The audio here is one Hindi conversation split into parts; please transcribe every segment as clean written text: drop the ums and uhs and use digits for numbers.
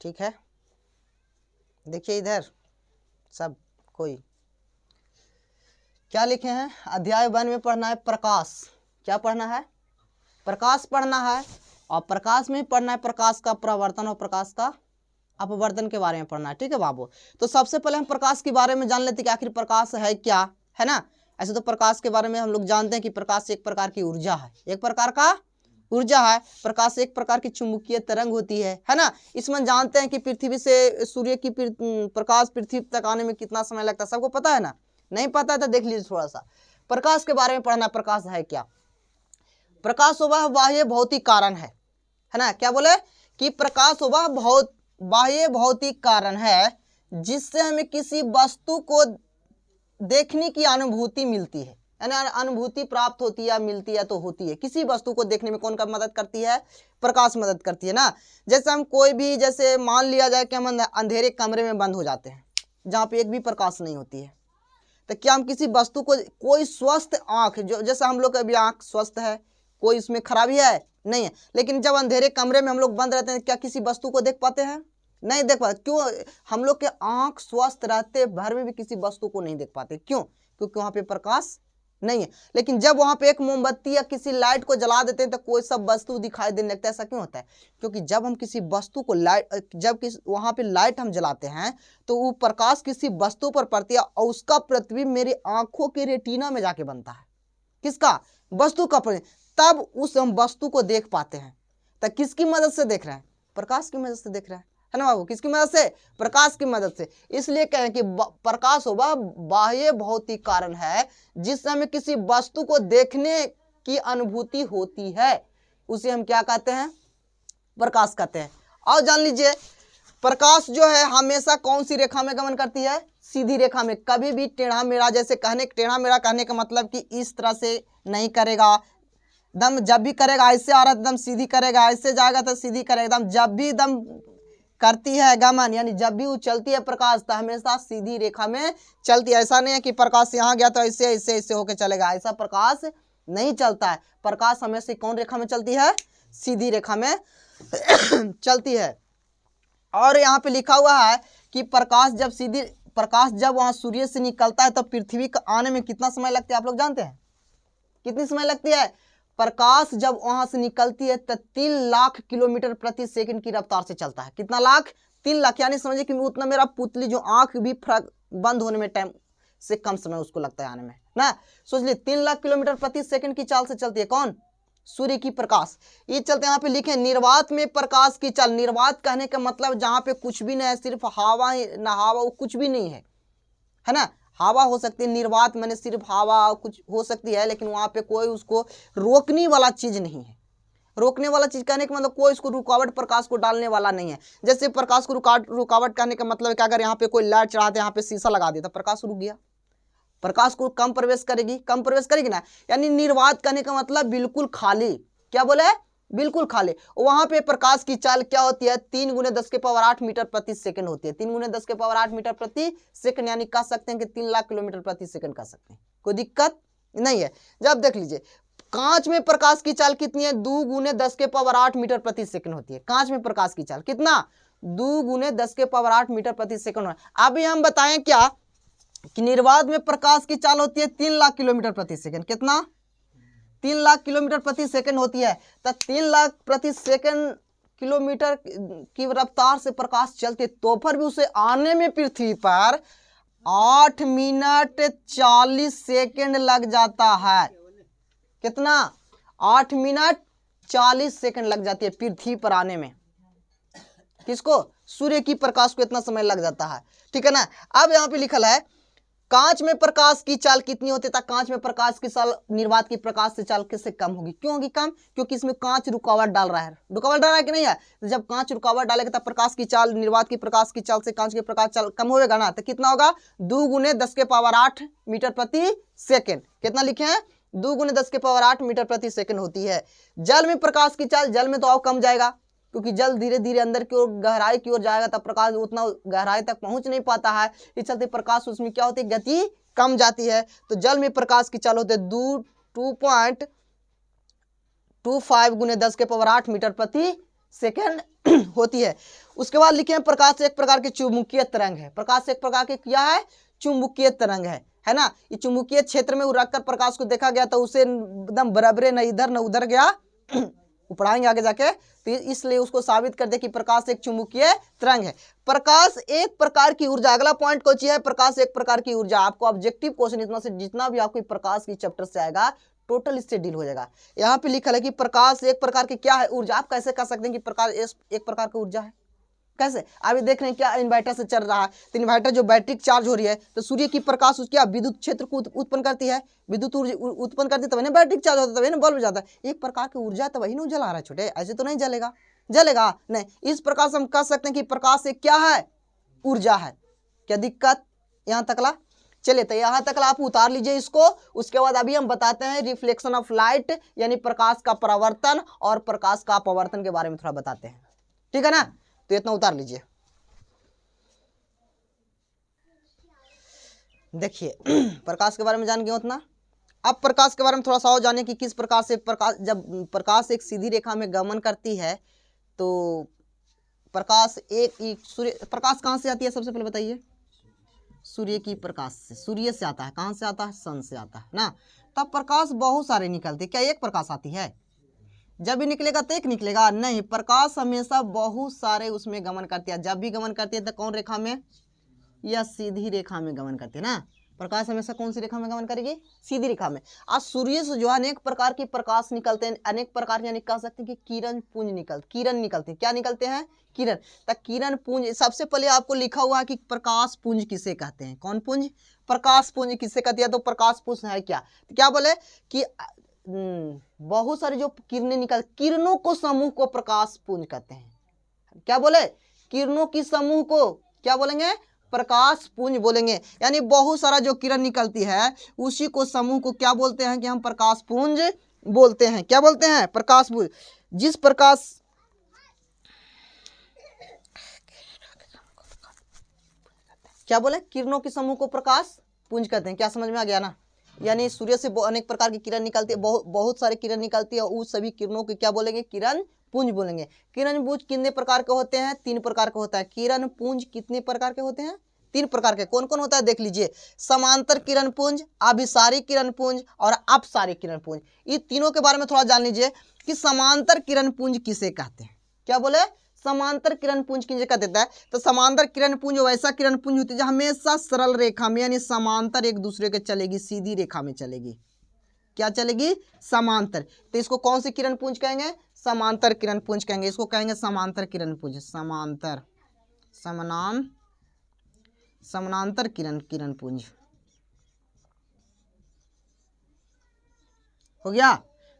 ठीक है, देखिए इधर सब कोई क्या लिखे हैं, अध्याय 1 में पढ़ना है प्रकाश। क्या पढ़ना है? प्रकाश पढ़ना है। और प्रकाश में पढ़ना है प्रकाश का प्रवर्तन और प्रकाश का अपवर्तन के बारे में पढ़ना है। ठीक है बाबू, तो सबसे पहले हम प्रकाश के बारे में जान लेते हैं कि आखिर प्रकाश है क्या, है ना। ऐसे तो प्रकाश के बारे में हम लोग जानते हैं कि प्रकाश एक प्रकार की ऊर्जा है, एक प्रकार का ऊर्जा है। प्रकाश एक प्रकार की चुंबकीय तरंग होती है ना। इसमें जानते हैं कि पृथ्वी से सूर्य की प्रकाश पृथ्वी तक आने में कितना समय लगता है, सबको पता है ना। नहीं पता है तो देख लीजिए थोड़ा सा। प्रकाश के बारे में पढ़ना, प्रकाश है क्या। प्रकाश वह बाह्य भौतिक कारण है ना। क्या बोले कि प्रकाश वह बाह्य भौतिक कारण है जिससे हमें किसी वस्तु को देखने की अनुभूति मिलती है, यानी अनुभूति प्राप्त होती है, मिलती है तो होती है। किसी वस्तु को देखने में कौन का मदद करती है? प्रकाश मदद करती है ना। जैसे हम कोई भी, जैसे मान लिया जाए कि हम अंधेरे कमरे में बंद हो जाते हैं जहाँ पे एक भी प्रकाश नहीं होती है, तो क्या हम किसी वस्तु को, कोई स्वस्थ आंख, जो जैसे हम लोग अभी आंख स्वस्थ है, कोई इसमें खराबी है नहीं है, लेकिन जब अंधेरे कमरे में हम लोग बंद रहते हैं क्या किसी वस्तु को देख पाते हैं? नहीं देख पाते। क्यों? हम लोग के आंख स्वस्थ रहते भर में भी किसी वस्तु को नहीं देख पाते। क्यों? क्योंकि वहां पे प्रकाश नहीं है। लेकिन जब वहां पे एक मोमबत्ती या किसी लाइट को जला देते हैं तो कोई सब वस्तु दिखाई देने लगता है। ऐसा क्यों होता है? क्योंकि जब हम किसी वस्तु को वहां पे लाइट हम जलाते हैं तो वो प्रकाश किसी वस्तु पर पड़ती है और उसका प्रतिबिंब मेरी आंखों के रेटिना में जाके बनता है। किसका? वस्तु का प्रतिबिंब। तब उस हम वस्तु को देख पाते हैं। तो किसकी मदद से देख रहे हैं? प्रकाश की मदद से देख रहे हैं, है ना बाबू। किसकी मदद से? प्रकाश की मदद से। इसलिए कहें कि प्रकाश वह बाह्य भौतिक कारण है जिससे हमें किसी वस्तु को देखने की अनुभूति होती है, उसे हम क्या कहते हैं? प्रकाश कहते हैं। और जान लीजिए प्रकाश जो है हमेशा कौन सी रेखा में गमन करती है? सीधी रेखा में। कभी भी टेढ़ा मेढ़ा, जैसे टेढ़ा मेढ़ा कहने का मतलब कि इस तरह से नहीं करेगा, दम जब भी करेगा ऐसे आ रहा है दम सीधी करेगा, ऐसे जाएगा तो सीधी करेगा। दम जब भी दम करती है गमन, यानी जब भी वो चलती है प्रकाश तो हमेशा सीधी रेखा में चलती है। ऐसा नहीं है कि प्रकाश यहाँ गया तो ऐसे ऐसे ऐसे होकर चलेगा, ऐसा प्रकाश नहीं चलता है। प्रकाश हमेशा कौन रेखा में चलती है? सीधी रेखा में चलती है। और यहाँ पे लिखा हुआ है कि प्रकाश जब वहां सूर्य से निकलता है तो पृथ्वी का आने में कितना समय लगता है? आप लोग जानते हैं कितनी समय लगती है? प्रकाश जब वहां से निकलती है तो 3 लाख किलोमीटर प्रति सेकंड की रफ्तार से चलता है। कितना लाख? 3 लाख। यानी समझिए कि उतना मेरा पुतली जो आंख भी बंद होने में टाइम से कम समय उसको लगता है आने में ना। सोच ली 3 लाख किलोमीटर प्रति सेकंड की चाल से चलती है। कौन? सूर्य की प्रकाश। ये चलते यहाँ पे लिखे निर्वात में प्रकाश की चाल। निर्वात कहने का मतलब जहाँ पे कुछ भी नहीं है, सिर्फ हवा ही ना, हवा वो कुछ भी नहीं है ना। हवा हो सकती है, निर्वात मैंने सिर्फ हवा कुछ हो सकती है, लेकिन वहां पे कोई उसको रोकने वाला चीज नहीं है। रोकने वाला चीज कहने का मतलब कोई इसको रुकावट प्रकाश को डालने वाला नहीं है। जैसे प्रकाश को रुकावट कहने का मतलब है कि अगर यहाँ पे कोई लाइट चढ़ाते, यहाँ पे शीशा लगा दिया तो प्रकाश रुक गया। प्रकाश को कम प्रवेश करेगी ना। यानी निर्वात कहने का मतलब बिल्कुल खाली। क्या बोले? बिल्कुल खाली। वहां पे प्रकाश की चाल क्या होती है? 3 × 10⁸ मीटर प्रति सेकंड होती है। 3 × 10⁸ मीटर प्रति सेकंड, यानी कह सकते हैं कि 3 लाख किलोमीटर प्रति सेकंड कह सकते हैं। कोई दिक्कत नहीं है। जब देख लीजिए कांच में प्रकाश की चाल कितनी है? 2 × 10⁸ मीटर प्रति सेकंड होती है। कांच में प्रकाश की चाल कितना? 2 × 10⁸ मीटर प्रति सेकंड। अभी हम बताएं क्या कि निर्वात में प्रकाश की चाल होती है 3 लाख किलोमीटर प्रति सेकंड। कितना? 3 लाख किलोमीटर प्रति सेकंड होती है। तो 3 लाख प्रति सेकंड किलोमीटर की रफ्तार से प्रकाश चलती है, तो फिर भी उसे आने में पृथ्वी पर 8 मिनट 40 सेकंड लग जाता है। कितना? 8 मिनट 40 सेकंड लग जाती है पृथ्वी पर आने में। किसको? सूर्य की प्रकाश को इतना समय लग जाता है। ठीक है ना। अब यहाँ पे लिखल है कांच में प्रकाश की चाल कितनी होती है? कांच में प्रकाश की चाल निर्वात की प्रकाश से चाल किससे कम होगी? क्यों होगी कम? क्योंकि इसमें कांच रुकावट डाल रहा है। रुकावट डाल रहा है कि नहीं है? जब कांच रुकावट डालेगा तब प्रकाश की चाल, निर्वात की प्रकाश की चाल से कांच की प्रकाश चाल कम होगा ना। तो कितना होगा? 2 × 10⁸ मीटर प्रति सेकंड। कितना लिखे हैं? 2 × 10⁸ मीटर प्रति सेकंड होती है। जल में प्रकाश की चाल, जल में तो और कम जाएगा, क्योंकि जल धीरे धीरे अंदर की ओर गहराई की ओर जाएगा तब प्रकाश उतना गहराई तक पहुंच नहीं पाता है। इस चलते प्रकाश उसमें क्या होती है? गति कम जाती है। तो जल में प्रकाश की चाल होती है 2.25 × 10⁸ मीटर प्रति सेकेंड होती है। उसके बाद लिखे हैं प्रकाश एक प्रकार की चुंबकीय तरंग है। प्रकाश एक प्रकार की क्या है? चुंबकीय तरंग है ना। ये चुंबकीय क्षेत्र में रखकर प्रकाश को देखा गया तो उसे एकदम बराबरे न इधर न उधर गया पढ़ाएंगे आगे जाके। तो इसलिए उसको साबित कर दे कि प्रकाश एक चुंबकीय तरंग है। प्रकाश एक प्रकार की ऊर्जा, अगला पॉइंट कौन सी है? प्रकाश एक प्रकार की ऊर्जा। आपको ऑब्जेक्टिव क्वेश्चन इतना से जितना भी आपको प्रकाश की चैप्टर से आएगा टोटल इससे डील हो जाएगा। यहाँ पे लिखा है कि प्रकाश एक प्रकार की क्या है? ऊर्जा। आप कैसे कह सकते हैं कि प्रकाश एक प्रकार की ऊर्जा है? कैसे? अभी देख रहे हैं क्या इन्वर्टर से चल रहा है, तो इन्वर्टर जो बैटरी चार्ज हो रही है तो सूर्य की प्रकाश उसकी विद्युत क्षेत्र को उत्पन्न करती है, विद्युत ऊर्जा उत्पन्न करती है, तभी ना बैटरी चार्ज होता है, तभी ना बल्ब जाता है। एक प्रकार की ऊर्जा तो वही ना जला रहा है छोटे, ऐसे तो नहीं जलेगा, जलेगा नहीं। इस प्रकार से हम कह सकते हैं कि प्रकाश एक क्या है? ऊर्जा है। क्या दिक्कत यहाँ तकला? चलिए तो यहाँ तक आप उतार लीजिए इसको। उसके बाद अभी हम बताते हैं रिफ्लेक्शन ऑफ लाइट यानी प्रकाश का परावर्तन और प्रकाश का अपवर्तन के बारे में थोड़ा बताते हैं, ठीक है ना। तो इतना उतार लीजिए। देखिए प्रकाश के बारे में जान गए उतना। अब प्रकाश के बारे में थोड़ा सा और जाने कि किस प्रकार से प्रकाश, जब प्रकाश एक सीधी रेखा में गमन करती है तो प्रकाश एक सूर्य प्रकाश कहाँ से आती है? सबसे पहले बताइए। सूर्य की प्रकाश से, सूर्य से आता है। कहाँ से आता है? सन से आता है ना। तब प्रकाश बहुत सारे निकलते, क्या एक प्रकाश आती है? जब भी निकलेगा तो एक निकलेगा नहीं, प्रकाश हमेशा बहुत सारे उसमें गमन करती है। जब भी गमन करती है तो कौन रेखा में? या सीधी रेखा में गमन करती है ना। प्रकाश हमेशा कौन सी रेखा में गमन करेगी? सीधी रेखा में। आज सूर्य से जो अनेक प्रकार की प्रकाश निकलते हैं, अनेक प्रकार यानी कह सकते हैं कि किरण पुंज किरण निकलते हैं। क्या निकलते हैं? किरण। तो किरण पुंज, सबसे पहले आपको लिखा हुआ है कि प्रकाश पुंज किसे कहते हैं? कौन पुंज? प्रकाश पुंज किसे कहती है? तो प्रकाश पुंज है क्या? तो क्या बोले कि बहुत सारी जो किरणें निकल, किरणों को समूह को प्रकाश पुंज कहते हैं। क्या बोले? किरणों की समूह को क्या बोलेंगे? प्रकाश पुंज बोलेंगे। यानी बहुत सारा जो किरण निकलती है उसी को समूह को क्या बोलते हैं? कि हम प्रकाश पुंज बोलते हैं। क्या बोलते हैं? प्रकाश पुंज। जिस प्रकाश क्या बोले? किरणों के समूह को प्रकाश पुंज कहते हैं। क्या समझ में आ गया ना। यानी सूर्य से अनेक प्रकार की किरण निकलती है, बहुत सारी किरण निकलती है, उस सभी किरणों को क्या बोलेंगे? किरण पुंज बोलेंगे। किरण पुंज कितने प्रकार के होते हैं? 3 प्रकार के होता है। किरण पुंज कितने प्रकार के होते हैं? 3 प्रकार के। कौन कौन होता है? देख लीजिए। समांतर किरण पुंज, अभिसारी किरण पुंज और अपसारी किरण पुंज। ये तीनों के बारे में थोड़ा जान लीजिए कि समांतर किरण पुंज किसे कहते हैं। क्या बोले? समांतर किरण पुंज किसे कहते हैं? तो समांतर किरण पुंज वैसा किरण पुंज होती है जो हमेशा सरल रेखा में यानी समांतर एक दूसरे के चलेगी, सीधी रेखा में चलेगी। क्या चलेगी? समांतर। तो इसको कौन सी किरण पुंज कहेंगे? समांतर किरण पुंज कहेंगे। इसको कहेंगे समांतर किरण पुंज। समांतर समानांतर किरण पुंज हो गया।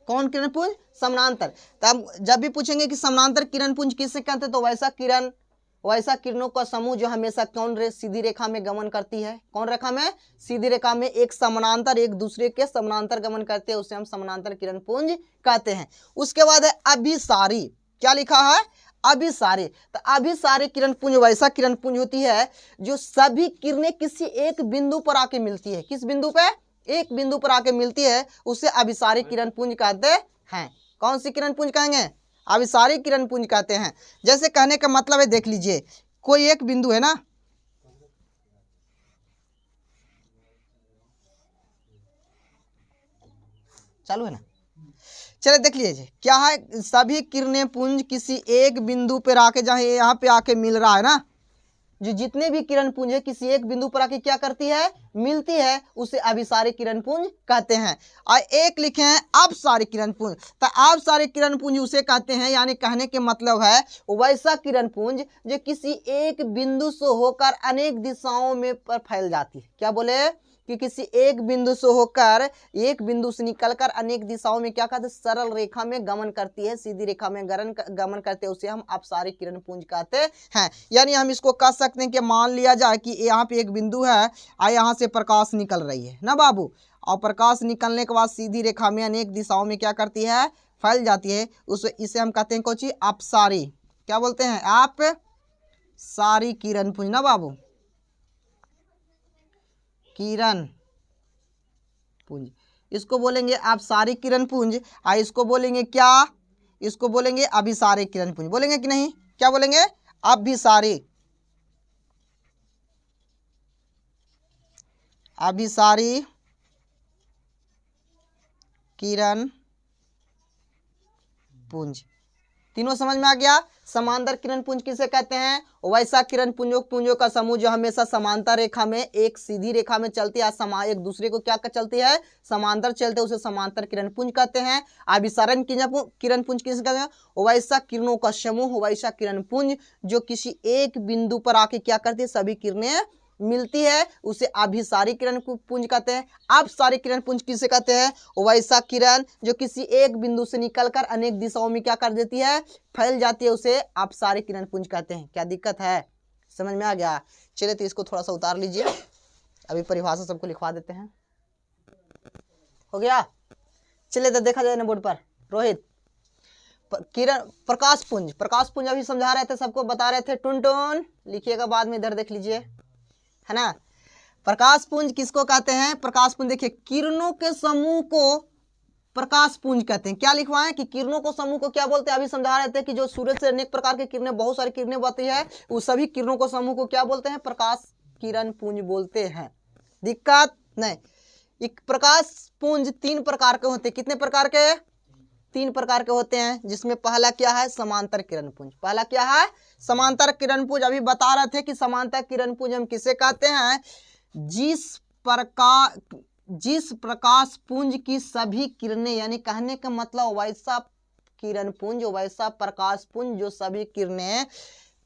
कौन किरण पुंज? समानांतर। तब जब भी पूछेंगे कि समानांतर किरण पुंज किससे कहते हैं तो वैसा किरणों का समूह जो हमेशा सीधी रेखा में गमन करती है। कौन रेखा में? सीधी रेखा में एक समानांतर एक दूसरे के समानांतर गमन करते हैं, उसे हम समानांतर किरण पुंज कहते हैं। उसके बाद है अभिसारी। क्या लिखा है? अभिसारी। तो अभिसारी किरण पुंज वैसा किरण पुंज होती है जो सभी किरणें किसी एक बिंदु पर आके मिलती है। किस बिंदु पे? एक बिंदु पर आके मिलती है, उसे अभिसारी किरण पुंज कहते हैं। कौन सी किरण पुंज कहेंगे? अभिसारी किरण पुंज कहते हैं। जैसे कहने का मतलब है, देख लीजिए कोई एक बिंदु है ना, चालू है ना, चले देख लीजिए क्या है। सभी किरणें पुंज किसी एक बिंदु पर आके, जहां यहाँ पे आके मिल रहा है ना, जो जितने भी किरण पुंज है किसी एक बिंदु पर आके क्या करती है? मिलती है, उसे अभिसारी किरण पुंज कहते हैं। और एक लिखे हैं अपसारी किरण पुंज। तो अपसारी किरण पुंज उसे कहते हैं, यानी कहने के मतलब है वैसा किरण पुंज जो किसी एक बिंदु से होकर अनेक दिशाओं में पर फैल जाती है। क्या बोले? कि किसी एक बिंदु से होकर, एक बिंदु से निकलकर अनेक दिशाओं में क्या कहते हैं? सरल रेखा में गमन करती है, सीधी रेखा में गमन करते हैं, उसे हम अपसारी किरण पुंज कहते हैं। यानी हम इसको कह सकते हैं कि मान लिया जाए कि यहाँ पे एक बिंदु है और यहाँ से प्रकाश निकल रही है ना बाबू, और प्रकाश निकलने के बाद सीधी रेखा में अनेक दिशाओं में क्या करती है? फैल जाती है, इसे हम कहते हैं कौन सी? अपसारी। क्या बोलते हैं? आप सारी किरण पुंज ना बाबू, किरण पुंज, इसको बोलेंगे आप सारी किरण पुंज। और इसको बोलेंगे क्या? इसको बोलेंगे अभिसारी किरण पुंज। बोलेंगे कि नहीं? क्या बोलेंगे? अभिसारी किरण पुंज। तीनों समझ में आ गया? समांतर किरण पुंज किसे कहते हैं? वैसा किरण पुंजों का समूह जो हमेशा समांतर रेखा में, एक सीधी रेखा में चलती है, एक दूसरे को क्या चलती है? समांतर चलते, उसे समांतर किरण पुंज कहते हैं। अभिसारण किरण पुंज किसे कहते हैं? वैसा किरणों का समूह, वैसा किरण पुंज जो किसी एक बिंदु पर आके क्या करती है? सभी किरणें मिलती है, उसे अभिसारी किरण पुंज कहते हैं। अपसारी किरण पुंज किसे कहते हैं? वैसा किरण जो किसी एक बिंदु से निकलकर अनेक दिशाओं में क्या कर देती है? फैल जाती है, उसे अपसारी किरण पुंज कहते हैं। क्या दिक्कत है? समझ में आ गया? चलिए तो इसको थोड़ा सा उतार लीजिए, अभी परिभाषा सबको लिखवा देते हैं। हो गया? चलिए तो देखा जाए ना बोर्ड पर। रोहित, किरण प्रकाश पुंज अभी समझा रहे थे, सबको बता रहे थे। टुन लिखिएगा, बाद में इधर देख लीजिए, है ना। प्रकाश पुंज किसको कहते हैं? प्रकाश पुंज देखिए, किरणों के समूह को प्रकाश पुंज कहते हैं। क्या लिखवाएं कि किरणों को समूह को क्या बोलते हैं? अभी समझा रहे थे कि जो सूरज से अनेक प्रकार की किरणें, बहुत सारी किरणें बनती है, उस सभी किरणों को समूह को क्या बोलते हैं? प्रकाश किरण पुंज बोलते हैं। दिक्कत नहीं। एक प्रकाश पुंज 3 प्रकार के होते हैं। कितने प्रकार के? 3 प्रकार के होते हैं, जिसमें पहला क्या है? समांतर किरण पुंज। पहला क्या है? समांतर किरण पुंज। अभी बता रहे थे कि समांतर किरण पुंज हम किसे कहते हैं? जिस प्रकाश पुंज की सभी किरणें, यानी कहने का मतलब वैसा किरण पुंज, वैसा प्रकाश पुंज जो सभी किरणें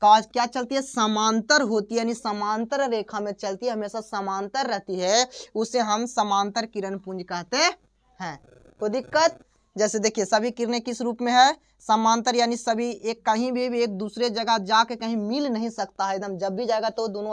का क्या चलती है? समांतर होती है, यानी समांतर रेखा में चलती है, हमेशा समांतर रहती है, उसे हम समांतर किरण पुंज कहते हैं। कोई दिक्कत? जैसे देखिए, सभी किरणें किस रूप में है? समांतर, यानी सभी एक कहीं भी एक दूसरे जगह जाके कहीं मिल नहीं सकता है। एकदम जब भी जाएगा तो दोनों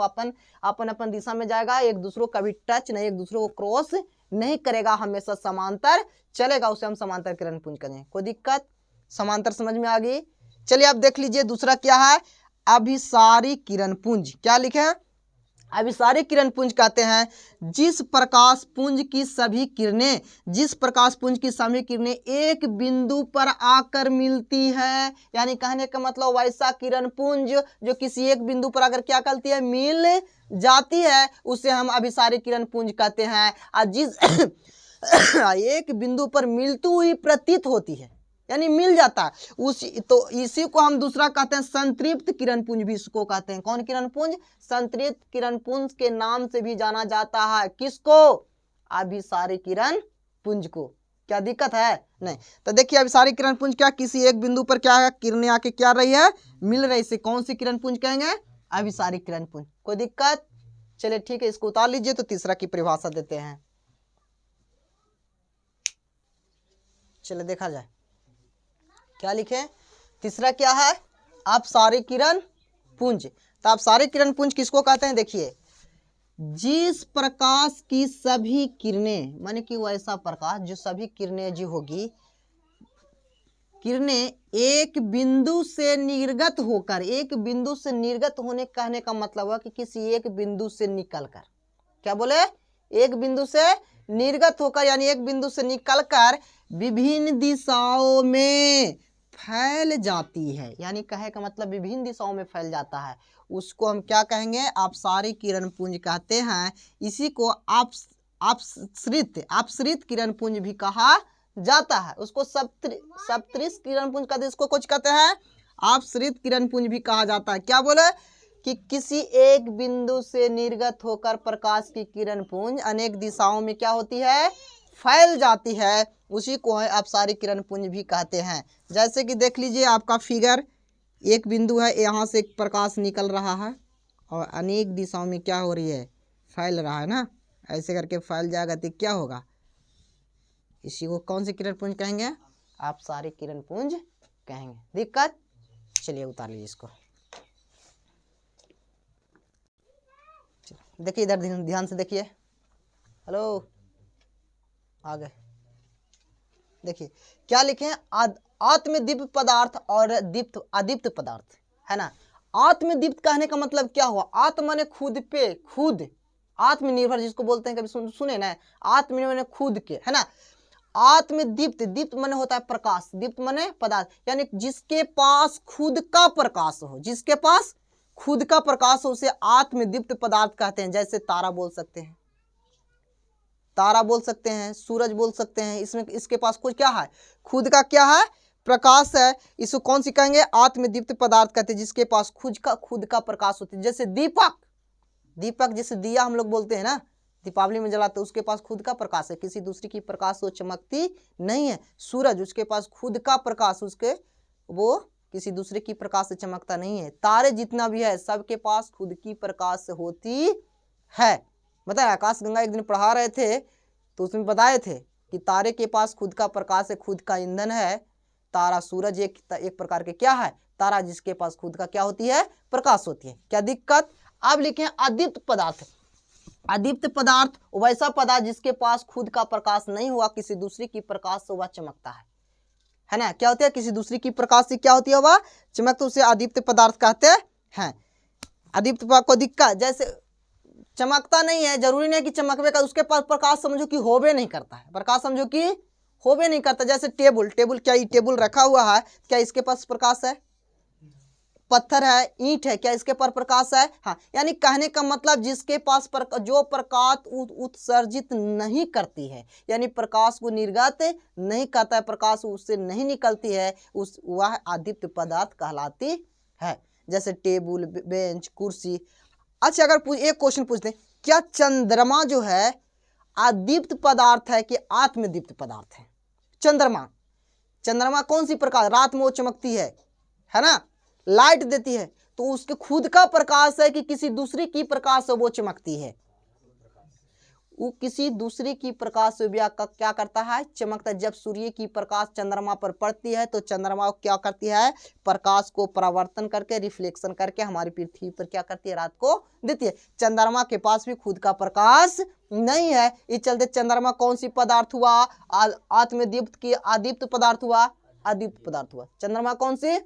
अपन दिशा में जाएगा, एक दूसरे को कभी टच नहीं, एक दूसरे को क्रॉस नहीं करेगा, हमेशा समांतर चलेगा, उसे हम समांतर किरण पुंज करें। कोई दिक्कत? समांतर समझ में आ गई? चलिए अब देख लीजिए दूसरा क्या है? अभिसारी किरण पुंज। क्या लिखे हैं? अभिसारी किरण पुंज कहते हैं जिस प्रकाश पुंज की सभी किरणें एक बिंदु पर आकर मिलती है, यानी कहने का मतलब वैसा किरण पुंज जो किसी एक बिंदु पर आकर क्या करती है? मिल जाती है, उसे हम अभिसारी किरण पुंज कहते हैं। और जिस एक बिंदु पर मिलती हुई प्रतीत होती है, यानी मिल जाता है, इसी को हम दूसरा कहते हैं संतृप्त किरण पुंज भी इसको कहते हैं। कौन किरण पुंज? संतृप्त किरण पुंज के नाम से भी जाना जाता है। किसको? अभिसारी किरण पुंज को। क्या दिक्कत है? नहीं। तो देखिए, अभिसारी किरण पुंज क्या? किसी एक बिंदु पर क्या है? किरणें आके क्या रही है? मिल रही। इसे कौन सी किरण पुंज कहेंगे? अभिसारी किरण पुंज। कोई दिक्कत? चलिए ठीक है, इसको उतार लीजिए तो तीसरा की परिभाषा देते हैं। चलिए देखा जाए क्या लिखे। तीसरा क्या है? अपसारी किरण पुंज। तो अपसारी किरण पुंज किसको कहते हैं? देखिए, जिस प्रकाश की सभी किरणें, माने कि वैसा प्रकाश जो सभी किरणें जो होगी, किरणें एक बिंदु से निर्गत होकर, एक बिंदु से निर्गत होने कहने का मतलब है कि किसी एक बिंदु से निकलकर, क्या बोले? एक बिंदु से निर्गत होकर, यानी एक बिंदु से निकलकर विभिन्न दिशाओं में फैल जाती है, यानी कहे का मतलब विभिन्न दिशाओं में फैल जाता है, उसको हम क्या कहेंगे? अपसारी किरण पुंज कहते हैं। इसी को अपसृत किरण पुंज भी कहा जाता है। उसको सप्तऋष किरण पुंज कहते हैं। इसको कुछ कहते हैं अपसृत किरण पुंज भी कहा जाता है। क्या बोले? कि किसी एक बिंदु से निर्गत होकर प्रकाश की किरण पुंज अनेक दिशाओं में क्या होती है? फैल जाती है, उसी को है अपसारी किरण पुंज भी कहते हैं। जैसे कि देख लीजिए आपका फिगर, एक बिंदु है, यहाँ से एक प्रकाश निकल रहा है और अनेक दिशाओं में क्या हो रही है? फैल रहा है ना। ऐसे करके फैल जाएगा तो क्या होगा? इसी को कौन सी किरण पुंज कहेंगे? अपसारी किरण पुंज कहेंगे। दिक्कत? चलिए उतार लीजिए इसको। देखिए इधर ध्यान से देखिए। हेलो, आगे देखिए क्या लिखे हैं? आत्मदीप्त पदार्थ और अदीप्त पदार्थ, है ना। आत्मदीप्त कहने का मतलब क्या हुआ? आत्म माने खुद पे, खुद आत्मनिर्भर जिसको बोलते हैं, कभी सुने ना? आत्मनिर्भर खुद के, है ना। आत्मदीप्त, दीप्त माने होता है प्रकाश, दीप्त माने पदार्थ, यानी जिसके पास खुद का प्रकाश हो, जिसके पास खुद का प्रकाश हो उसे आत्मदीप्त पदार्थ कहते हैं। जैसे तारा बोल सकते हैं, तारा बोल सकते हैं, सूरज बोल सकते हैं, इसमें इसके पास कुछ क्या है, खुद का क्या है, प्रकाश है। इसको कौन सी कहेंगे, आत्मदीप्त पदार्थ कहते हैं, जिसके पास खुद का प्रकाश होता है। जैसे दीपक, दीपक जैसे दिया हम लोग बोलते हैं ना, दीपावली में जलाते हैं, उसके पास खुद का प्रकाश है, किसी दूसरी की प्रकाश वो चमकती नहीं है। सूरज, उसके पास खुद का प्रकाश, उसके वो किसी दूसरे की प्रकाश से चमकता नहीं है। तारे जितना भी है सबके पास खुद की प्रकाश होती है। बताए आकाशगंगा एक दिन पढ़ा रहे थे तो उसमें बताए थे कि तारे के पास खुद का प्रकाश है, खुद का ईंधन है। तारा, सूरज एक प्रकार के क्या है, तारा, जिसके पास खुद का क्या होती है, प्रकाश होती है। क्या दिक्कत। अब लिखे अदीप्त पदार्थ। अदीप्त पदार्थ वैसा पदार्थ जिसके पास खुद का प्रकाश नहीं हुआ, किसी दूसरे की प्रकाश से वह चमकता है ना। क्या होती है, किसी दूसरे की प्रकाश से क्या होती है, वह चमक, तो उसे अदीप्त पदार्थ कहते हैं। अदीप्त पदार्थ को दिक्कत, जैसे चमकता नहीं है, जरूरी नहीं कि चमकवे का, उसके पास प्रकाश समझो कि होबे नहीं करता है, प्रकाश समझो कि होबे नहीं करता। जैसे टेबल, टेबल क्या ये टेबल रखा हुआ है, क्या इसके पास प्रकाश है, पत्थर है, ईंट है, क्या इसके पर प्रकाश है, हाँ। यानी कहने का मतलब जिसके पास जो प्रकाश उत्सर्जित नहीं करती है, यानी प्रकाश को निर्गत नहीं करता है, प्रकाश उससे नहीं निकलती है, वह अदीप्त पदार्थ कहलाती है। जैसे टेबल, बेंच, कुर्सी। अच्छा, अगर एक क्वेश्चन पूछ दें, क्या चंद्रमा जो है अदीप्त पदार्थ है कि आत्मदीप्त पदार्थ है। चंद्रमा, चंद्रमा कौन सी प्रकाश, रात में वो चमकती है ना, लाइट देती है, तो उसके खुद का प्रकाश है कि किसी दूसरी की प्रकाश से वो चमकती है। वो किसी दूसरे की प्रकाश से क्या करता है, चमकता है। जब सूर्य की प्रकाश चंद्रमा पर पड़ती है तो चंद्रमा क्या करती है, प्रकाश को परावर्तन करके, रिफ्लेक्शन करके हमारी पृथ्वी पर क्या करती है, रात को देती है। चंद्रमा के पास भी खुद का प्रकाश नहीं है, इस चलते चंद्रमा कौन सी पदार्थ हुआ, आत्मदीप्त की अदीप्त पदार्थ हुआ, अदीप्त पदार्थ हुआ। चंद्रमा कौन सी,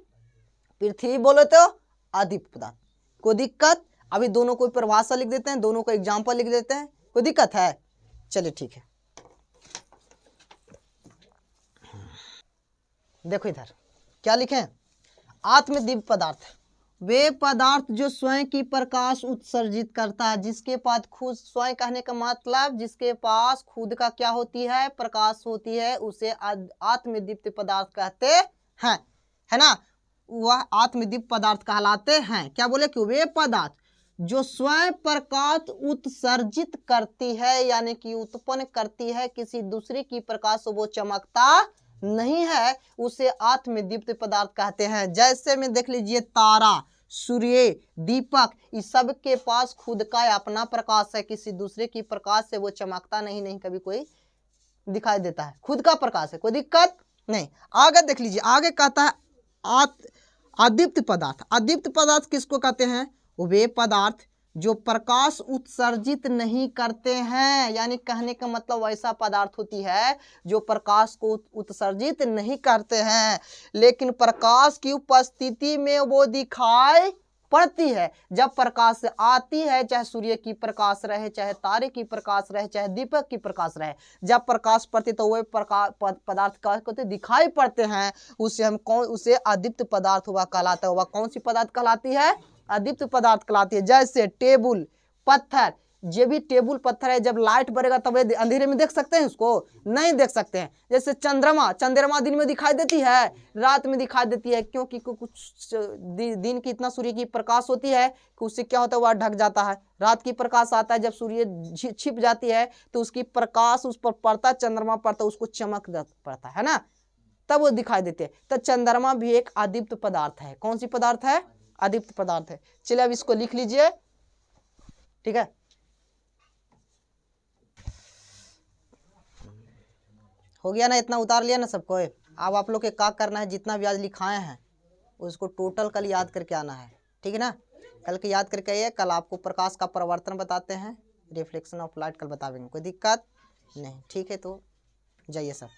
पृथ्वी बोले तो अदीप्त पदार्थ। कोई दिक्कत। अभी दोनों को परिभाषा लिख देते हैं, दोनों को एग्जाम्पल लिख देते हैं, कोई दिक्कत है। चलिए ठीक है, देखो इधर क्या लिखे, आत्मदीप्त पदार्थ वे पदार्थ जो स्वयं की प्रकाश उत्सर्जित करता है, जिसके पास खुद, स्वयं कहने का मतलब जिसके पास खुद का क्या होती है, प्रकाश होती है, उसे आत्मदीप्त पदार्थ कहते हैं, है ना। वह आत्मदीप्त पदार्थ कहलाते हैं। क्या बोले कि वे पदार्थ जो स्वयं प्रकाश उत्सर्जित करती है, यानी कि उत्पन्न करती है, किसी दूसरे की प्रकाश से वो चमकता नहीं है, उसे आत्मदीप्त पदार्थ कहते हैं। जैसे में देख लीजिए तारा, सूर्य, दीपक, इस सब के पास खुद का अपना प्रकाश है, किसी दूसरे की प्रकाश से वो चमकता नहीं कभी कोई दिखाई देता है, खुद का प्रकाश है, कोई दिक्कत नहीं। आगे देख लीजिए, आगे कहता है अदीप्त पदार्थ। अदीप्त पदार्थ किसको कहते हैं, वे पदार्थ जो प्रकाश उत्सर्जित नहीं करते हैं, यानी कहने का मतलब वैसा पदार्थ होती है जो प्रकाश को उत्सर्जित नहीं करते हैं, लेकिन प्रकाश की उपस्थिति में वो दिखाई पड़ती है। जब प्रकाश आती है, चाहे सूर्य की प्रकाश रहे, चाहे तारे की प्रकाश रहे, चाहे दीपक की प्रकाश रहे, जब प्रकाश पड़ती तो वे पदार्थ का दिखाई पड़ते हैं, उसे हम उसे अदीप्त पदार्थ हुआ कहलाता है। वह कौन सी पदार्थ कहलाती है, अदीप्त पदार्थ कहलाती है। जैसे टेबल, पत्थर, ये भी टेबल पत्थर है, जब लाइट बढ़ेगा तब अंधेरे में देख सकते हैं, उसको नहीं देख सकते हैं। जैसे चंद्रमा, चंद्रमा दिन में दिखाई देती है, रात में दिखाई देती है, क्योंकि कुछ दिन की इतना सूर्य की प्रकाश होती है कि उससे क्या होता है, वह ढक जाता है। रात की प्रकाश आता है, जब सूर्य छिप जाती है तो उसकी प्रकाश उस पर पड़ता, चंद्रमा पड़ता, उसको चमक पड़ता है ना, तब वो दिखाई देते हैं। तो चंद्रमा भी एक अदीप्त पदार्थ है। कौन सी पदार्थ है, अदीप्त पदार्थ है। चलिए अब इसको लिख लीजिए, ठीक है। हो गया ना, इतना उतार लिया ना सबको। अब आप लोग के क्या करना है, जितना भी आज लिखाए हैं उसको टोटल कल याद करके आना है, ठीक है ना। कल के याद करके आइए, कल आपको प्रकाश का परावर्तन बताते हैं, रिफ्लेक्शन ऑफ लाइट कल बताएंगे, कोई दिक्कत नहीं, ठीक है। तो जाइए सब।